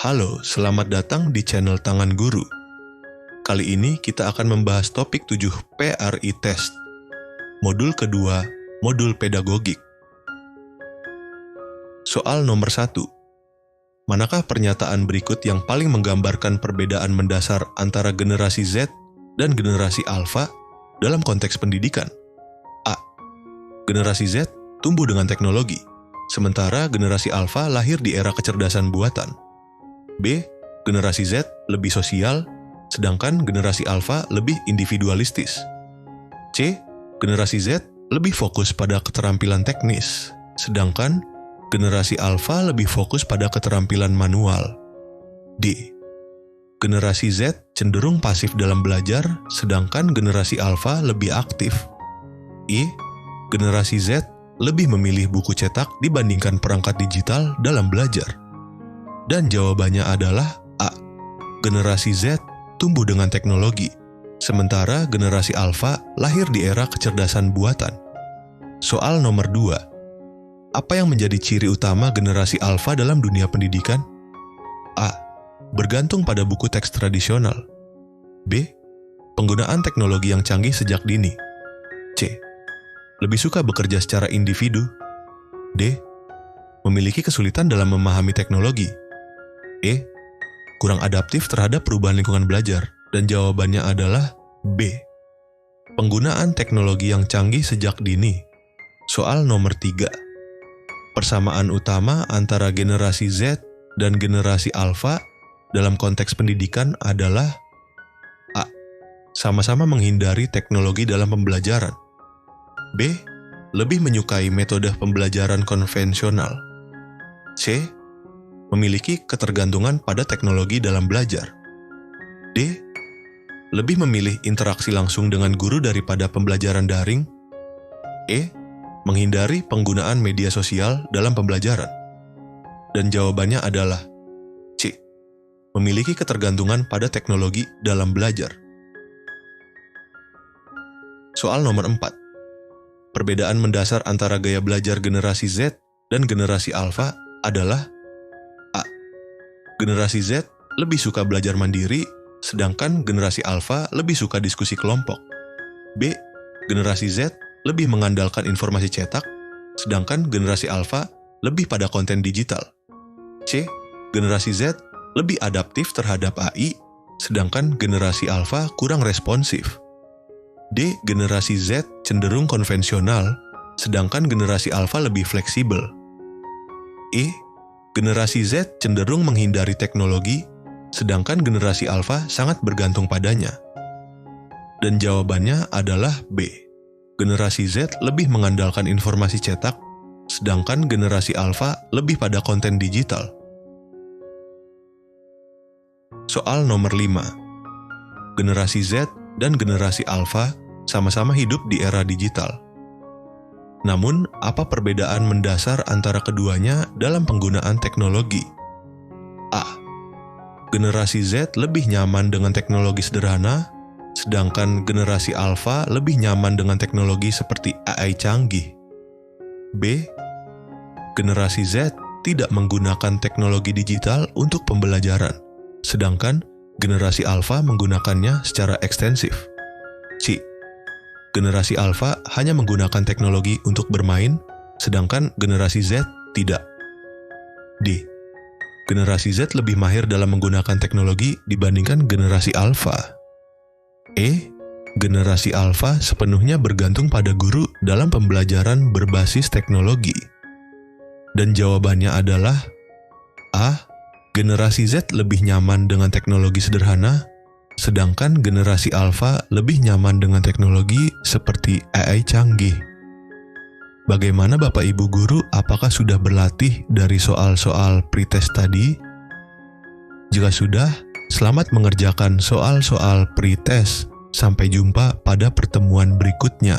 Halo, selamat datang di channel Tangan Guru. Kali ini kita akan membahas topik 7 PRI Test. Modul kedua, modul pedagogik. Soal nomor 1. Manakah pernyataan berikut yang paling menggambarkan perbedaan mendasar antara generasi Z dan generasi Alpha dalam konteks pendidikan? A. Generasi Z tumbuh dengan teknologi, sementara generasi Alpha lahir di era kecerdasan buatan. B. Generasi Z lebih sosial, sedangkan generasi Alpha lebih individualistis. C. Generasi Z lebih fokus pada keterampilan teknis, sedangkan generasi Alpha lebih fokus pada keterampilan manual. D. Generasi Z cenderung pasif dalam belajar, sedangkan generasi Alpha lebih aktif. E. Generasi Z lebih memilih buku cetak dibandingkan perangkat digital dalam belajar. Dan jawabannya adalah A. Generasi Z tumbuh dengan teknologi, sementara generasi Alpha lahir di era kecerdasan buatan. Soal nomor 2. Apa yang menjadi ciri utama generasi Alpha dalam dunia pendidikan? A. Bergantung pada buku teks tradisional. B. Penggunaan teknologi yang canggih sejak dini. C. Lebih suka bekerja secara individu. D. Memiliki kesulitan dalam memahami teknologi. E. Kurang adaptif terhadap perubahan lingkungan belajar. Dan jawabannya adalah B. Penggunaan teknologi yang canggih sejak dini. Soal nomor 3. Persamaan utama antara generasi Z dan generasi Alpha dalam konteks pendidikan adalah A. Sama-sama menghindari teknologi dalam pembelajaran. B. Lebih menyukai metode pembelajaran konvensional. C. Memiliki ketergantungan pada teknologi dalam belajar. D. Lebih memilih interaksi langsung dengan guru daripada pembelajaran daring. E. Menghindari penggunaan media sosial dalam pembelajaran. Dan jawabannya adalah C. Memiliki ketergantungan pada teknologi dalam belajar. Soal nomor 4. Perbedaan mendasar antara gaya belajar generasi Z dan generasi Alpha adalah A. Generasi Z lebih suka belajar mandiri, sedangkan generasi Alpha lebih suka diskusi kelompok. B. Generasi Z lebih mengandalkan informasi cetak, sedangkan generasi Alpha lebih pada konten digital. C. Generasi Z lebih adaptif terhadap AI, sedangkan generasi Alpha kurang responsif. D. Generasi Z cenderung konvensional, sedangkan generasi Alpha lebih fleksibel. E. Generasi Z cenderung menghindari teknologi, sedangkan generasi Alpha sangat bergantung padanya. Dan jawabannya adalah B. Generasi Z lebih mengandalkan informasi cetak, sedangkan generasi Alpha lebih pada konten digital. Soal nomor 5. Generasi Z dan generasi Alpha sama-sama hidup di era digital. Namun, apa perbedaan mendasar antara keduanya dalam penggunaan teknologi? A. Generasi Z lebih nyaman dengan teknologi sederhana, sedangkan generasi Alpha lebih nyaman dengan teknologi seperti AI canggih. B. Generasi Z tidak menggunakan teknologi digital untuk pembelajaran, sedangkan generasi Alpha menggunakannya secara ekstensif. C. Generasi Alpha hanya menggunakan teknologi untuk bermain, sedangkan generasi Z tidak. D. Generasi Z lebih mahir dalam menggunakan teknologi dibandingkan generasi Alpha. E. Generasi Alpha sepenuhnya bergantung pada guru dalam pembelajaran berbasis teknologi. Dan jawabannya adalah A. Generasi Z lebih nyaman dengan teknologi sederhana, sedangkan generasi Alpha lebih nyaman dengan teknologi seperti AI canggih. Bagaimana Bapak Ibu Guru, apakah sudah berlatih dari soal-soal pretest tadi? Jika sudah, selamat mengerjakan soal-soal pretest. Sampai jumpa pada pertemuan berikutnya.